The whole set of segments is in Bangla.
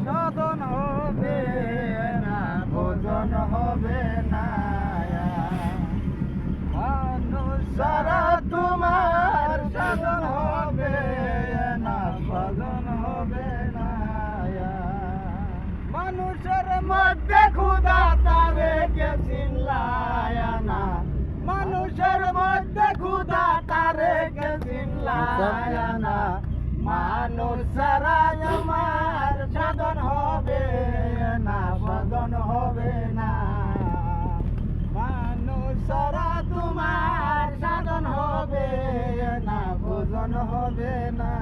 সাধন হবে না, ভোজন হবে না। মানুষ ছাড়া তোমার সাধন হবে না, সাধন হবে না। মানুষের মধ্যে ক্ষুধা তারে কে চিনলায় না, মানুষের মধ্যে ক্ষুধা তারে কে চিনলায় না। মানুষ ছাড়া আমার সাধন হবে না, সাধন হবে না। মানুষ ছাড়া তোমার সাধন হবে না, ভোজন হবে না।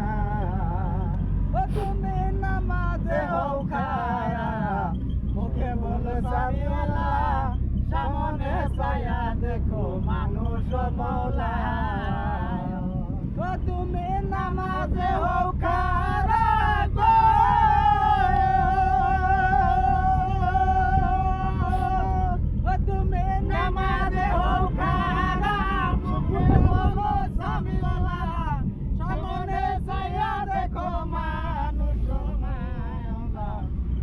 ও তুমি নামাজে হও খারা, মুখে বলো সামিওয়ালা, সামনে ছায়া দেখো মানুষ মৌলা। ও তুমি নামাজে হও খারা গো, ও তুমি নামাজে হও খারা, মুখে বলো সামিওয়ালা, সামনে ছায়া দেখো মানুষ মৌলা।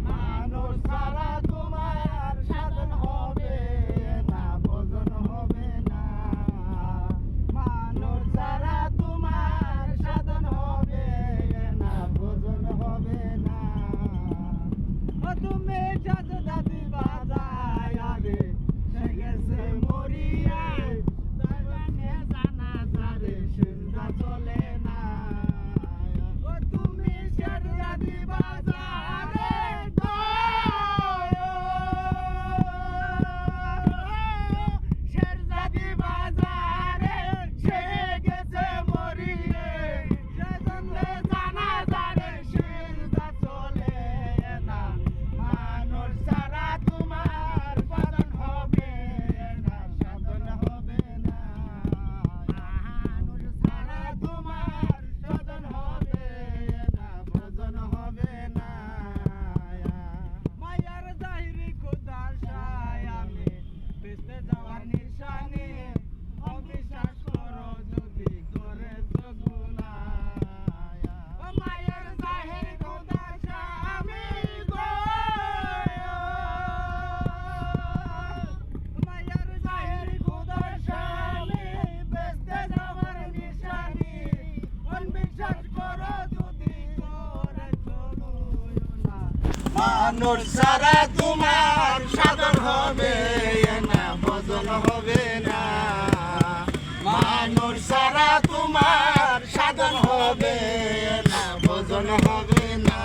মানুষ ছাড়া তোমার সাধন হবে না, ভোজন হবে না। মানুষ ছাড়া তোমার সাধন হবে না, ভোজন হবে না। ও তুমি সাজদা দিবা যায় আগে, সে গেছে মরিয়া, জানে জানাজা রে সিজদা চলে না। ও তুমি সাজদা দিবা যায় গো, সাজদা দিবা যায়, সে গেছে মরিয়ে, জানে জানাজা রে সিজদা চলে না। মানুষ ছাড়া তোমার সাধন হবে না, সাধন হবে না। মানুষ ছাড়া তোমার সাধন হবে না, ভোজন হবে না। মায়ার জাহিরি খোদার সায় আমি বেঁচতে যাওয়ার নিশানি, অবিশ্বাস করো যদি করেছ গুনাহ। ও মায়ের জাহিরি খোদার সায় আমি গো, মায়ের জাহিরি খোদার সায় আমি বেঁচতে যাওয়ার নিশানি, অবিশ্বাস করো যদি করেছ গুনাহ। মানুষ ছাড়া তোমার সাধন হবে না, ভোজন হবে না। মানুষ ছাড়া তোমার সাধন হবে না, ভোজন হবে না।